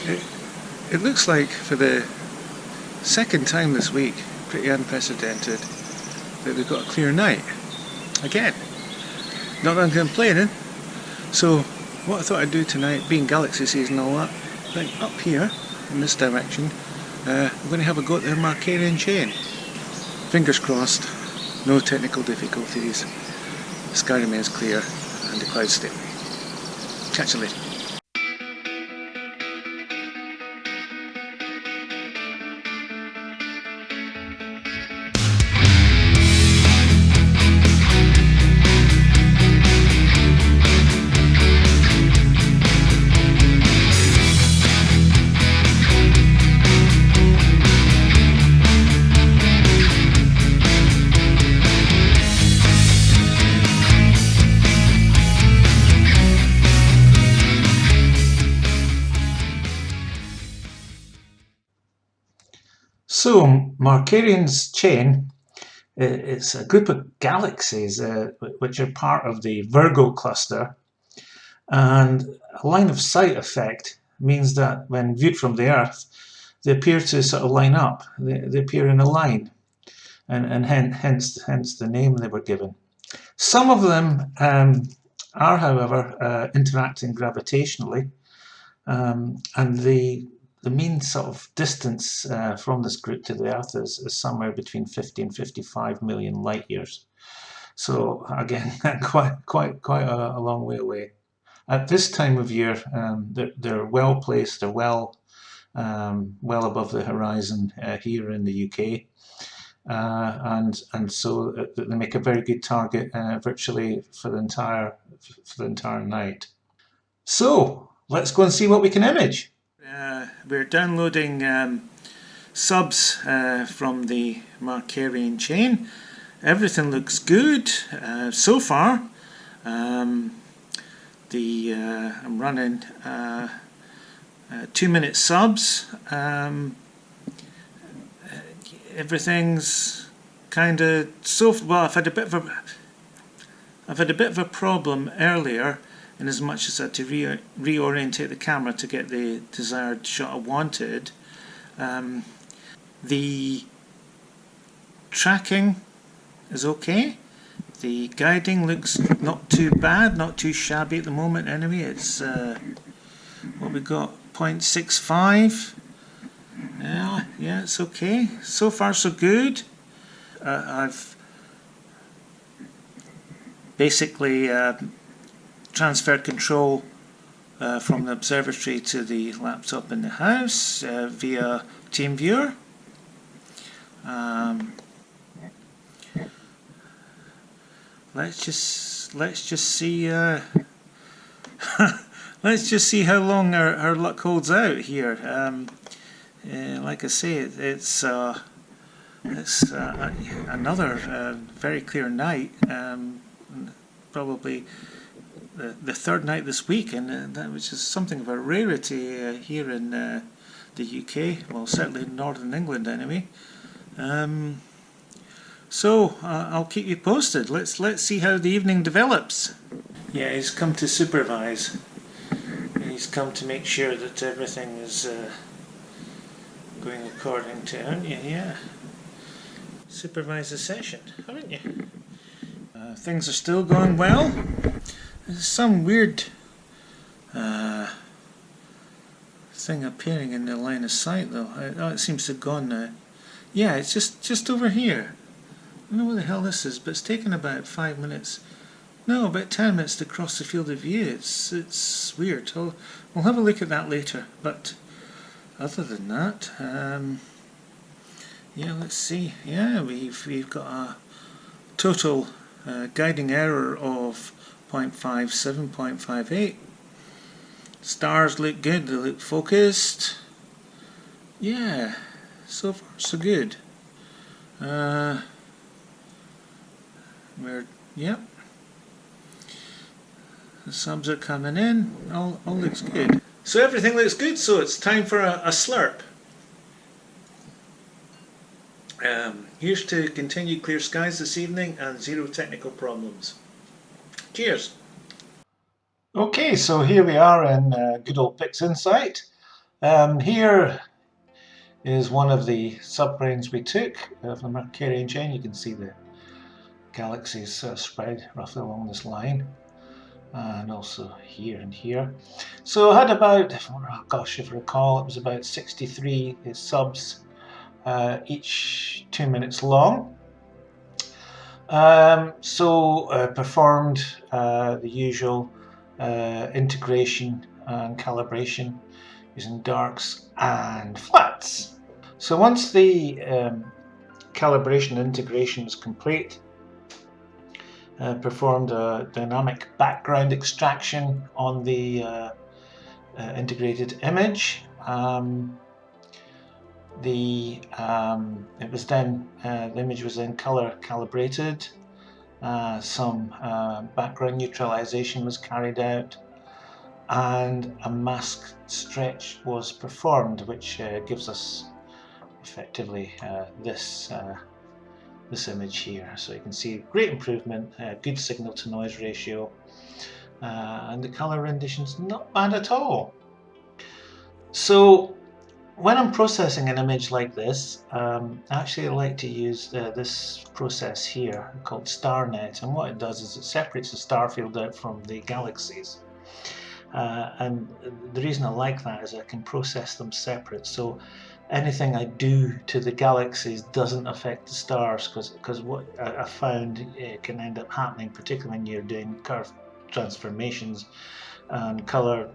It looks like for the second time this week, pretty unprecedented, that we've got a clear night. Again. Not that I'm complaining. So what I thought I'd do tonight, being Galaxy season and all that, like up here in this direction, I'm going to have a go at the Markarian chain. Fingers crossed, no technical difficulties, the sky remains clear and the clouds stay away. Catch you later. So, Markarian's chain, it's a group of galaxies which are part of the Virgo cluster, and a line of sight effect means that when viewed from the Earth, they appear to sort of line up. They appear in a line, and hence the name they were given. Some of them are, however, interacting gravitationally, and the mean sort of distance from this group to the Earth is somewhere between 50 and 55 million light years. So again, quite a long way away. At this time of year, they're well placed. They're well above the horizon here in the UK, and so they make a very good target virtually for the entire night. So let's go and see what we can image. We're downloading subs from the Markarian chain. Everything looks good so far. I'm running 2-minute subs. Everything's kind of well. I've had a bit of a problem earlier, in as much as I had to reorientate the camera to get the desired shot I wanted. The tracking is okay. The guiding looks not too bad, not too shabby at the moment anyway. It's what we got, 0.65. Yeah, it's okay. So far so good. I've basically transferred control from the observatory to the laptop in the house via TeamViewer. Let's just see let's just see how long our luck holds out here. Like I say, it's another very clear night. Probably the third night this week, and that was just something of a rarity here in the UK. Well, certainly in Northern England anyway. So I'll keep you posted. Let's see how the evening develops. Yeah, he's come to supervise. He's come to make sure that everything is going according to, haven't you? Yeah. Supervise the session, haven't you? Things are still going well. There's some weird thing appearing in the line of sight though. It seems to have gone now. Yeah, it's just over here. I don't know what the hell this is, but it's taken about 5 minutes. No, about 10 minutes to cross the field of view. It's weird. We'll have a look at that later. But other than that, yeah, let's see. Yeah, we've got a total guiding error of 0.57, 0.58. Stars look good. They look focused. Yeah, so far so good. Yep. The subs are coming in. All looks good. So everything looks good. So it's time for a slurp. Here's to continued clear skies this evening and zero technical problems. Cheers. Okay, so here we are in good old PixInsight. Here is one of the subbrains we took of the Markarian chain. You can see the galaxies spread roughly along this line, and also here and here. So I had about, oh gosh, if I recall, it was about 63 subs, each 2 minutes long. Performed the usual integration and calibration using darks and flats. So once the calibration integration is complete, performed a dynamic background extraction on the integrated image. The image was then color calibrated. Some background neutralization was carried out, and a mask stretch was performed, which gives us effectively this image here. So you can see great improvement, good signal to noise ratio, and the color rendition's not bad at all. So when I'm processing an image like this, actually I like to use this process here called StarNet, and what it does is it separates the star field out from the galaxies. And the reason I like that is I can process them separate, so anything I do to the galaxies doesn't affect the stars, because what I found can end up happening, particularly when you're doing curve transformations and color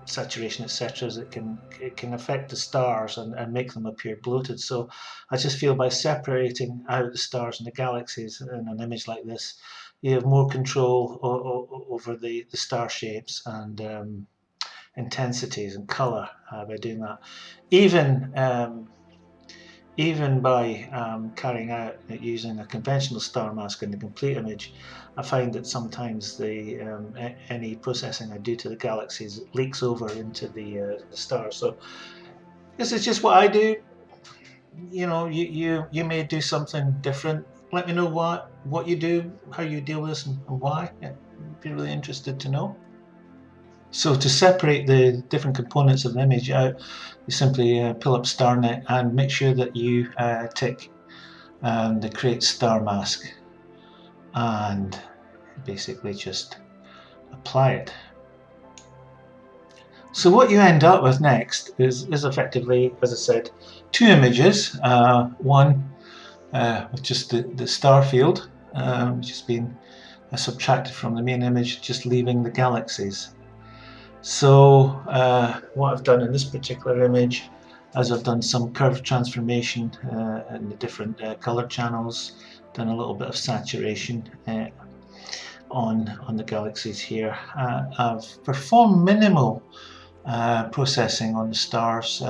saturation, etc., is it can affect the stars and make them appear bloated. So I just feel by separating out the stars and the galaxies in an image like this, you have more control over the star shapes and intensities and color by doing that. Even by carrying out using a conventional star mask in the complete image, I find that sometimes the any processing I do to the galaxies leaks over into the stars. So this is just what I do. You know, you may do something different. Let me know what you do, how you deal with this, and why. I'd be really interested to know. So to separate the different components of the image out, you simply pull up StarNet and make sure that you tick the create star mask, and basically just apply it. So what you end up with next is effectively, as I said, two images. One with just the star field, which has been subtracted from the main image, just leaving the galaxies. So what I've done in this particular image, as I've done some curve transformation in the different color channels, done a little bit of saturation on the galaxies here. I've performed minimal processing on the stars.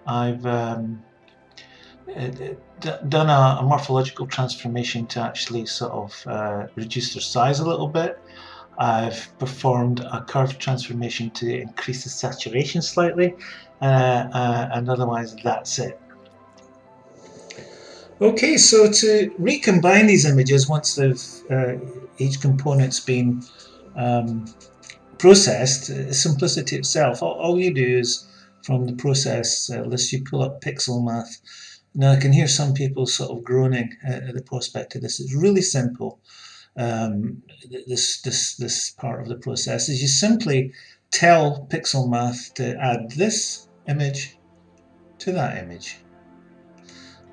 I've done a morphological transformation to actually sort of reduce their size a little bit. I've performed a curve transformation to increase the saturation slightly, and otherwise that's it. Okay, so to recombine these images once each component's been processed, simplicity itself. All you do is from the process list, you pull up pixel math. Now I can hear some people sort of groaning at the prospect of this. It's really simple. This part of the process is you simply tell pixel math to add this image to that image,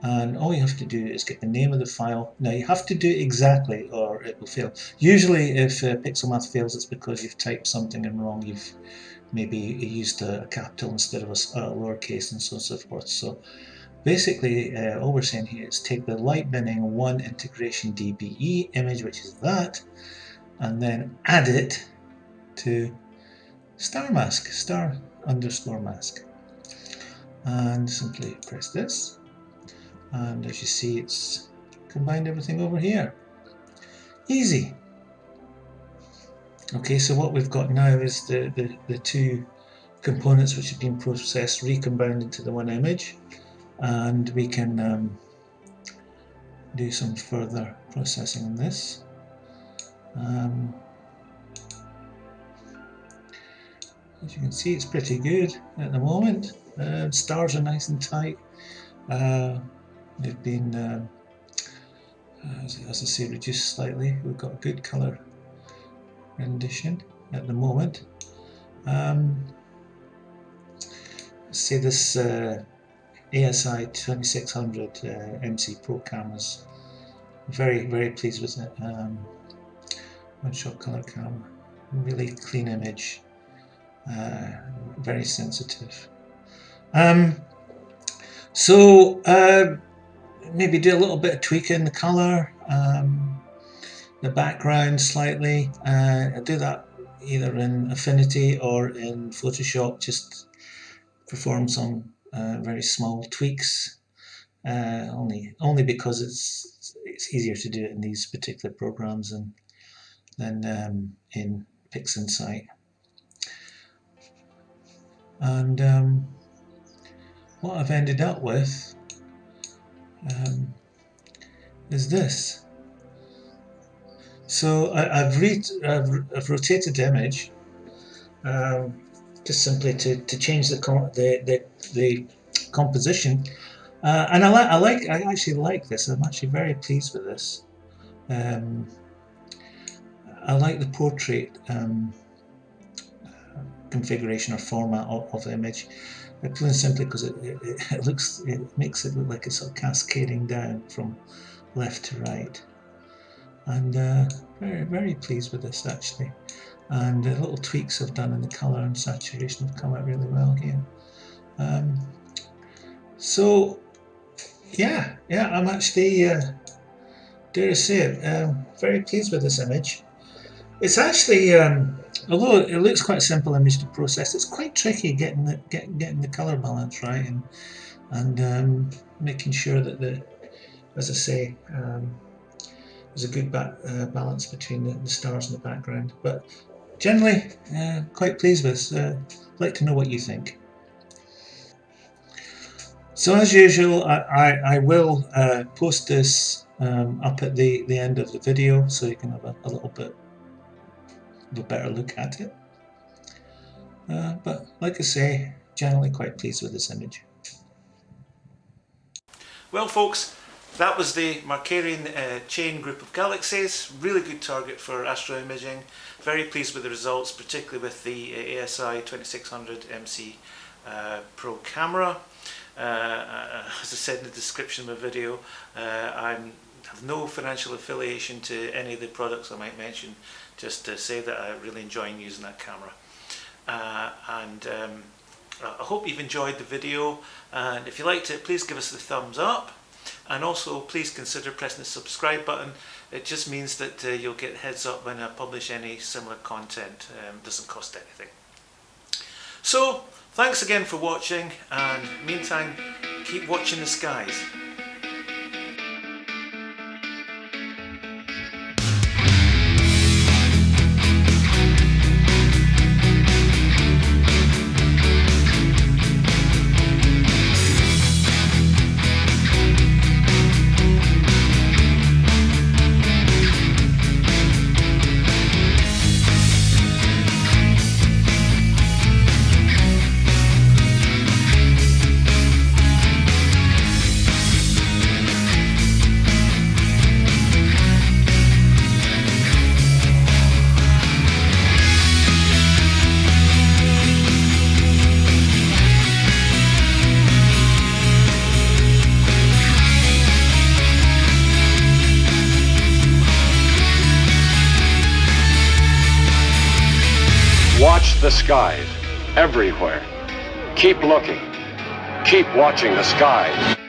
and all you have to do is get the name of the file. Now you have to do it exactly or it will fail. Usually if pixel math fails, it's because you've typed something in wrong. You've maybe used a capital instead of a lowercase, and so on and so forth. So basically, all we're saying here is take the light binning 1 integration DBE image, which is that, and then add it to star underscore mask. And simply press this. And as you see, it's combined everything over here. Easy. Okay, so what we've got now is the two components which have been processed recombined into the one image. And we can do some further processing on this. As you can see, it's pretty good at the moment. Stars are nice and tight. They've been, as I say, reduced slightly. We've got good colour rendition at the moment. Say this ASI 2600 MC Pro cameras. Very pleased with it. One-shot colour camera, really clean image, very sensitive. So maybe do a little bit of tweaking the colour, the background slightly. I do that either in Affinity or in Photoshop. Just perform some very small tweaks. Only because it's easier to do it in these particular programs than in PixInsight. And what I've ended up with is this. So I've rotated the image just simply to change the composition, and I actually like this. I'm actually very pleased with this. I like the portrait configuration or format of the image, plain and simply because it makes it look like it's sort of cascading down from left to right, and very pleased with this actually. And the little tweaks I've done in the colour and saturation have come out really well here. So yeah, I'm actually, dare I say it, very pleased with this image. It's actually, although it looks quite a simple image to process, it's quite tricky getting the colour balance right, and making sure that as I say, there's a good balance between the stars and the background. But generally, quite pleased with this. I'd like to know what you think. So as usual, I will post this up at the end of the video, so you can have a little bit of a better look at it. But like I say, generally quite pleased with this image. Well folks, that was the Markarian chain group of Galaxies. Really good target for astro imaging. Very pleased with the results, particularly with the ASI 2600 MC Pro camera. As I said in the description of the video, I have no financial affiliation to any of the products I might mention, just to say that I really enjoy using that camera. I hope you've enjoyed the video, and if you liked it, please give us the thumbs up, and also please consider pressing the subscribe button. It just means that you'll get heads up when I publish any similar content. It doesn't cost anything. So thanks again for watching, and meantime, keep watching the skies. Watch the skies everywhere. Keep looking. Keep watching the skies.